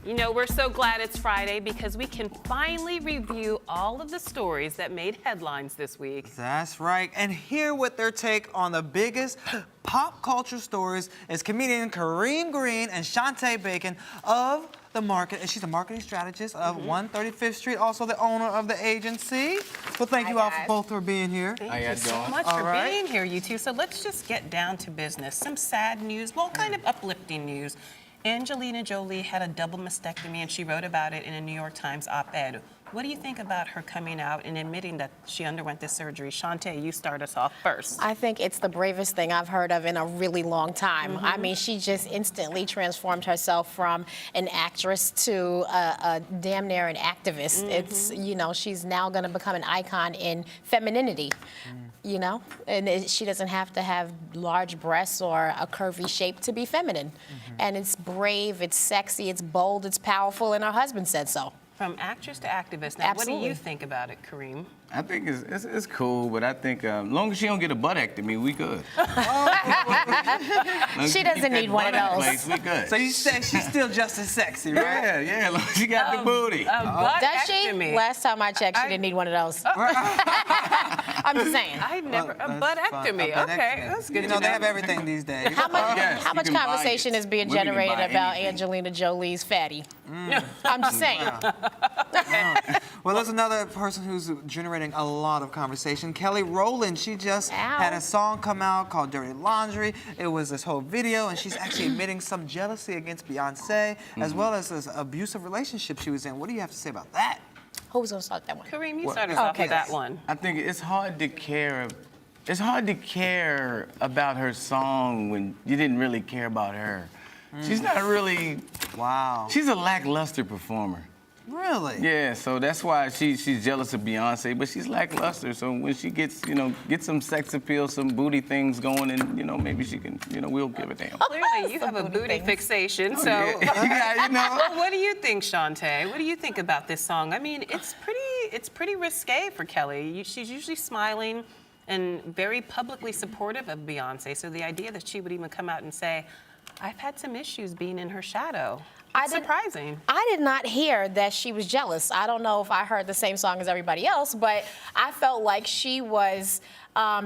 You know, we're so glad it's Friday because we can finally review all of the stories that made headlines this week. That's right. And hear what their take on the biggest pop culture stories is comedian Kareem Green and Shantae Bacon of The Market. And she's a marketing strategist of 135th Street, also the owner of the agency. Well, thank you all for both for being here. Thank you so much for being here, you two. So let's just get down to business. Some sad news, well, kind of uplifting news. Angelina Jolie had a double mastectomy, and she wrote about it in a New York Times op-ed. What do you think about her coming out and admitting that she underwent this surgery? Shantae, you start us off first. I think it's the bravest thing I've heard of in a really long time. I mean, she just instantly transformed herself from an actress to a damn near an activist. It's, you know, she's now going to become an icon in femininity. You know, and she doesn't have to have large breasts or a curvy shape to be feminine. And it's brave, it's sexy, it's bold, it's powerful, and her husband said so. From actress to activist. Now, Absolutely. What do you think about it, Kareem? I think it's cool, but I think as long as she don't get a buttectomy, we good. She doesn't need one of those. Place, we good. So you say she's still just as sexy, right? Yeah, as long as she got the booty. Does she? Last time I checked, she didn't need one of those. I'm just saying. I never, a buttectomy. Okay, that's good You to know, they have everything these days. How much, Yes, how you much can buy conversation it. is being Women can generated buy about anything. Angelina Jolie's fatty? I'm just saying. Well, there's another person who's generating a lot of conversation. Kelly Rowland, she just had a song come out called Dirty Laundry. It was this whole video, and she's actually admitting some jealousy against Beyonce, as well as this abusive relationship she was in. What do you have to say about that? Who's gonna start that one? Kareem, you started us off with that one. I think it's hard to care. It's hard to care about her song when you didn't really care about her. She's not really. Wow. She's a lackluster performer. Really? Yeah, so that's why she's jealous of Beyonce, but she's lackluster. So when she gets, get some sex appeal, some booty things going, and maybe she can, we'll give a damn. Clearly, you have a booty fixation. So, Yeah, well, what do you think, Shantae? What do you think about this song? I mean, it's pretty risque for Kelly. She's usually smiling and very publicly supportive of Beyonce. So the idea that she would even come out and say, "I've had some issues being in her shadow." It's surprising. I did not hear that she was jealous. I don't know if I heard the same song as everybody else, but I felt like she was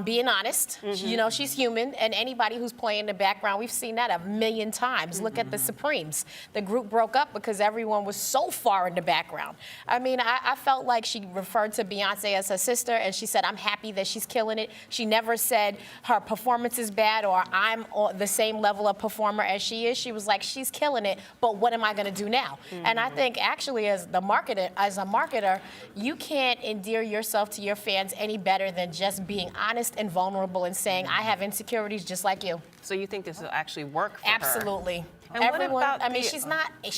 being honest. You know, she's human, and anybody who's playing in the background, we've seen that a million times. Look at the Supremes. The group broke up because everyone was so far in the background. I mean, I felt like she referred to Beyonce as her sister, and she said, I'm happy that she's killing it. She never said her performance is bad or I'm on the same level of performer as she is. She was like, she's killing it, but what am I gonna do now? And I think actually as a marketer, you can't endear yourself to your fans any better than just being honest and vulnerable and saying, I have insecurities just like you. So you think this will actually work for her? Absolutely. And Everyone, what about I mean, she's not a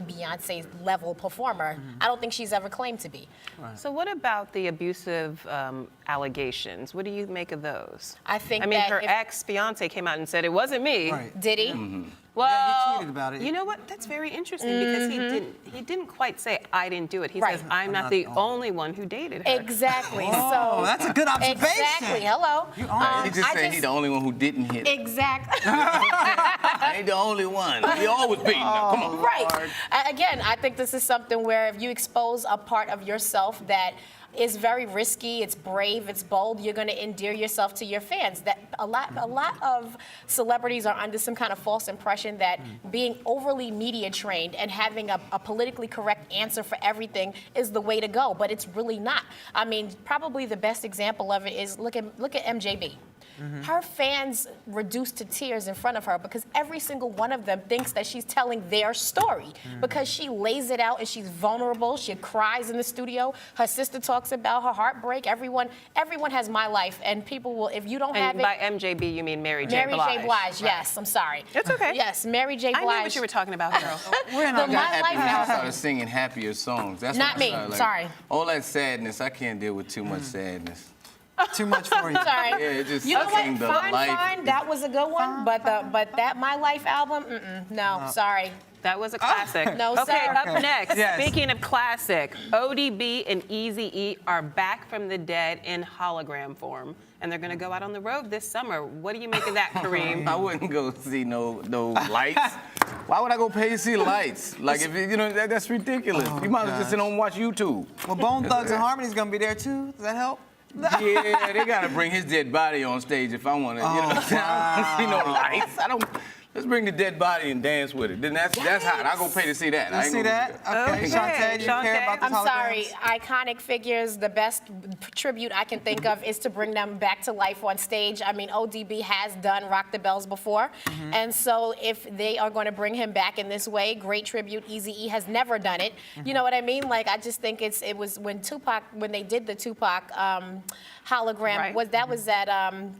Beyonce level performer. I don't think she's ever claimed to be. So what about the abusive allegations? What do you make of those? I think I mean, that her if- ex Beyonce came out and said it wasn't me. Right. Did he? Well, Yeah, he tweeted about it. You know what? That's very interesting because he didn't quite say I didn't do it. He Right. says I'm not the only one who dated her. Exactly. Oh, So that's a good observation. exactly. Hello. He just said he's the only one who didn't hit. Exactly. I ain't the only one. We always beating her. Come on. Right. Again, I think this is something where if you expose a part of yourself that is very risky, it's brave, it's bold, you're going to endear yourself to your fans. That a lot of celebrities are under some kind of false impression that being overly media trained and having a politically correct answer for everything is the way to go, but it's really not. I mean, probably the best example of it is look at MJB. Her fans reduced to tears in front of her because every single one of them thinks that she's telling their story because she lays it out and she's vulnerable. She cries in the studio. Her sister talks about her heartbreak. Everyone has my life, and people will, if you don't have And it. by MJB, you mean Mary J. Blige. Mary J. Blige, yes, I'm sorry. It's okay. Yes, Mary J. Blige. I knew what you were talking about, girl. We're not The My Happy Life when I album. started singing happier songs. That's Not when I me, started, sorry. All that sadness, I can't deal with too much sadness. too much for you. Sorry. Yeah, it just You know sucking what? the life. Fine. That was a good one, but that My Life album, no, sorry. That was a classic. No, okay, sir. up next, Yes. speaking of classic, ODB and Eazy-E are back from the dead in hologram form. And they're going to go out on the road this summer. What do you make of that, Kareem? I wouldn't go see no lights. Why would I go pay to see lights? Like, if you know, that's ridiculous. You might as well just sit home and watch YouTube. Well, Bone Thugs and Harmony's gonna be there too. Does that help? Yeah, they gotta bring his dead body on stage if I want to. You know what I'm saying? I don't see no lights. Let's bring the dead body and dance with it. Then that's hot. I'll go pay to see that. You see that? Okay. Shantae, do you care about the I'm sorry, iconic figures, the best tribute I can think of is to bring them back to life on stage. I mean, ODB has done Rock the Bells before, and so if they are going to bring him back in this way, great tribute. Eazy-E has never done it. You know what I mean? Like, I just think it was when they did the Tupac hologram, that was at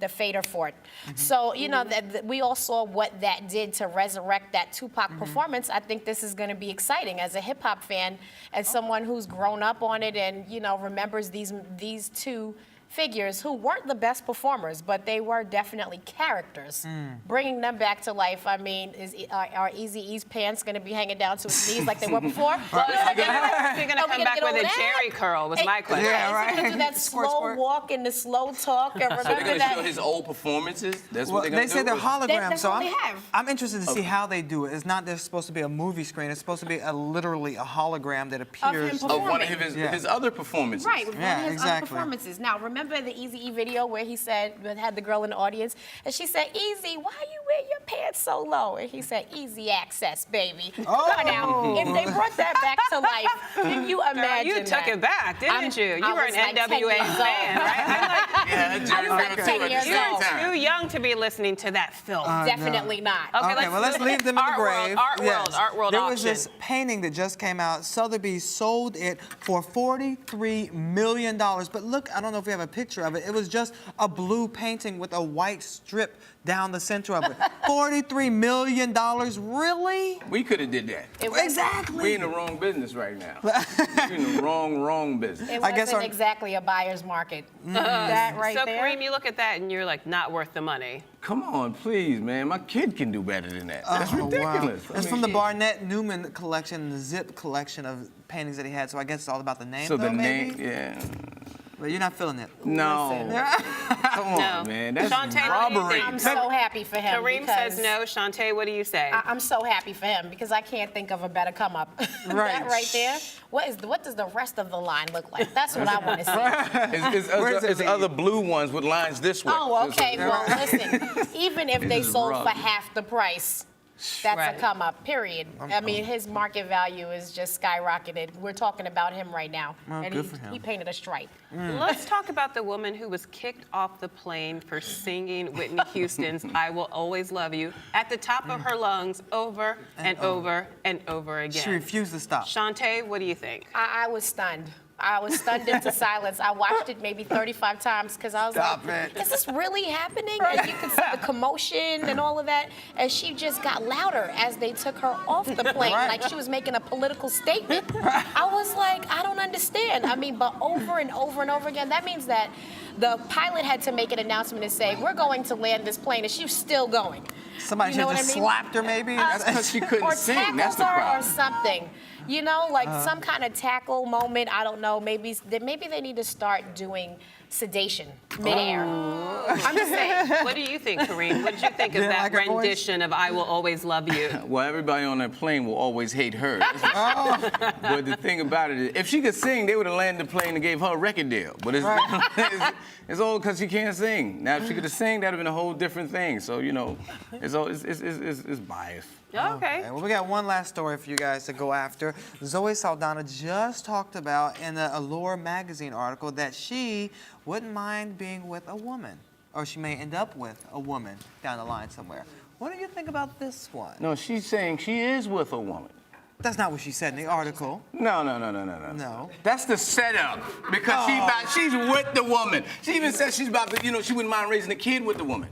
the Fader Fort. So, you know, we all saw what that did to resurrect that Tupac performance. I think this is going to be exciting as a hip hop fan, as someone who's grown up on it and, you know, remembers these two figures who weren't the best performers, but they were definitely characters. Bringing them back to life, I mean, are Eazy-E's pants going to be hanging down to his knees like they were before? Well, is he going to come back with a Jerry curl was my question. Yeah, right. Is he going to do that slow walk and the slow talk? And remember So they're gonna that? show his old performances? That's Well, what they're gonna they do? say they're holograms, That's so what they have. I'm interested to see how they do it. It's not there's supposed to be a movie screen. It's supposed to be literally a hologram that appears. Of him Of one of performing. his other performances. Right, with one Yeah, of his exactly. other performances. Now, remember the Eazy-E video where he said, had the girl in the audience, and she said, Eazy, why you wear your pants so low? And he said, easy access, baby. Come on now. If they brought that back to life, can you imagine You took it back, didn't you? You were an NWA fan, right? Yeah, Jerry I was curl like too 10 at the years same old. time. Too young to be listening to that film. Definitely not. Okay, well, let's leave them in the Art World, grave. Art World There auction. was this painting that just came out. Sotheby's sold it for $43 million. But look, I don't know if we have a picture of it. It was just a blue painting with a white strip down the center of it. $43 million, really? We could have did that. Exactly. We in the wrong business right now. We in the wrong business. It I guess wasn't our- exactly a buyer's market. That right So, there. Kareem, you look at that and you're like, not worth the money. Come on, please, man. My kid can do better than that. That's Oh, ridiculous. wow. It's from the Barnett Newman collection, the Zip collection of paintings that he had. So I guess it's all about the name, So though, the maybe? name, yeah. But you're not feeling it. No. Come on, No. man. That's Shantae, robbery. what do you I'm think? so happy for him. Kareem because says no. Shantae, what do you say? I'm so happy for him because I can't think of a better come up. Right. That right there. What does the rest of the line look like? That's what I want to see. Where does it It's lead? other blue ones with lines this way. Oh, okay. Well, listen. Even if they is sold rough. for half the price, that's Right. a come up. Period. I mean, his market value is just skyrocketed. We're talking about him right now, Well, and good for him. he painted a stripe. Let's talk about the woman who was kicked off the plane for singing Whitney Houston's I Will Always Love You at the top of her lungs over and over and over again. She refused to stop. Shantae, what do you think? I was stunned. I was stunned into silence. I watched it maybe 35 times because I was Stop like, it. is this really happening? And you could see the commotion and all of that. And she just got louder as they took her off the plane, Right. like she was making a political statement. I was like, I don't understand. I mean, but over and over and over again, that means that the pilot had to make an announcement and say, we're going to land this plane, and she was still going. Somebody You should know have what just I mean? slapped her, maybe? That's because she couldn't Or sing. tackles That's the her or problem. something. You know, like some kind of tackle moment. I don't know. Maybe they need to start doing sedation midair. I'm just saying. What do you think, Kareem? What did you think of Didn't that like her voice? rendition of I Will Always Love You? Well, everybody on that plane will always hate her. But the thing about it is, if she could sing, they would have landed the plane and gave her a record deal. But it's all because she can't sing. Now, if she could have sang, that would have been a whole different thing. So, you know, it's biased. Okay. Well, we got one last story for you guys to go after. Zoe Saldana just talked about in the Allure magazine article that she wouldn't mind being with a woman, or she may end up with a woman down the line somewhere. What do you think about this one? No, she's saying she is with a woman. That's not what she said in the article. No. No. That's the setup because she's with the woman. She even said she's about to, you know, she wouldn't mind raising a kid with the woman.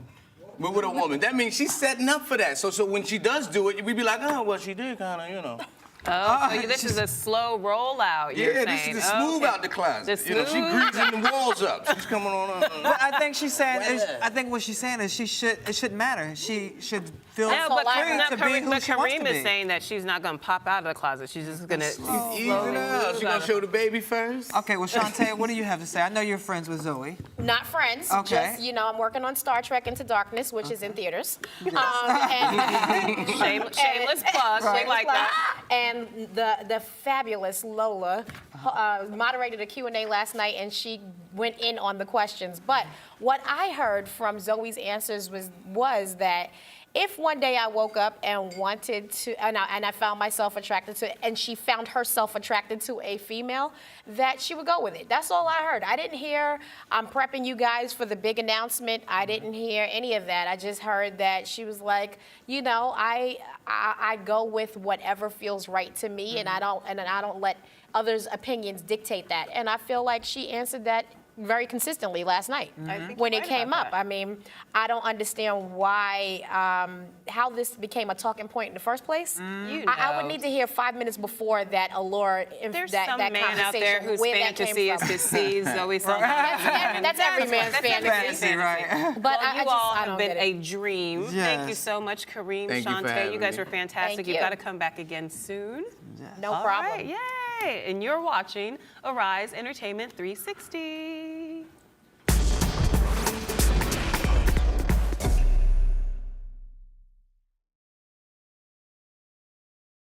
But with a woman. That means she's setting up for that. So when she does do it, we'd be like, oh, well, she did kind of, you know. Oh, so this is a slow rollout, you're Yeah, saying. this is the smooth Okay. out the closet. The You know, she smooth- greasing the walls up. She's coming on. But I think she's saying, I think what she's saying is it shouldn't matter. She should feel No, but, free no, to be who but she wants Kareem to is be. saying that she's not going to pop out of the closet. She's just going to Easy slowly now. move She out gonna of show the baby first. Okay, well, Shantae, what do you have to say? I know you're friends with Zoe. Not friends. Okay. Just, I'm working on Star Trek Into Darkness, which is in theaters. And Shameless plug. She like that. And the fabulous Lola moderated a Q&A last night, and she went in on the questions. But what I heard from Zoe's answers was that if one day I woke up and wanted to, and I found myself attracted to, and she found herself attracted to a female, that she would go with it. That's all I heard. I didn't hear, I'm prepping you guys for the big announcement. I didn't hear any of that. I just heard that she was like, I go with whatever feels right to me, and I don't let others' opinions dictate that. And I feel like she answered that very consistently last night when it came up. I mean, I don't understand why, how this became a talking point in the first place. I would need to hear 5 minutes before that allure, There's that some that man out there conversation, whose where that fantasy came is from. to see Zoe Saldana. That's every man's That's every man's fantasy. Right. But Well, I you just, all I have don't been get a it. dream. Yes. Thank you so much, Kareem, Thank you for Shantae. having You guys me. were fantastic. Thank You've you. got to come back again soon. No All problem. right, yay. And you're watching Arise Entertainment 360.